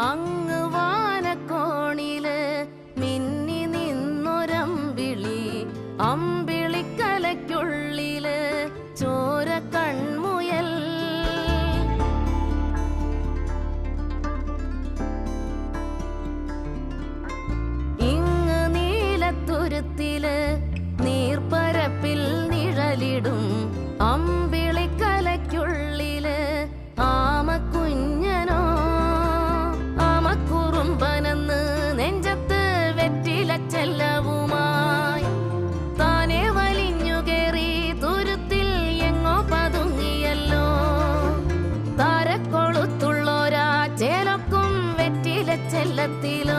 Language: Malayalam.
അങ്ങ് വാനക്കോണില് മിന്നി നിന്നൊരമ്പിളി, അമ്പിളിക്കലയ്ക്കുള്ളില് ചോര കൺമുയൽ. ഇങ്ങ് നീലത്തുരുത്തില് നീർപ്പരപ്പിൽ നിഴലിടും അമ്പിളിക്കലയ്ക്കുള്ളില് ആമക്കുഞ്ഞനോ. ആമക്കുറുമ്പനെന്ന് നെഞ്ചത്ത് വെറ്റിലച്ചെല്ലവുമായി താനെ വലിഞ്ഞു കേറി തുരുത്തിൽ എങ്ങോ പതുങ്ങിയല്ലോ. താരക്കൊളുത്തുള്ളോരാ ചേലക്കും വെറ്റിലച്ചെല്ലത്തിലോ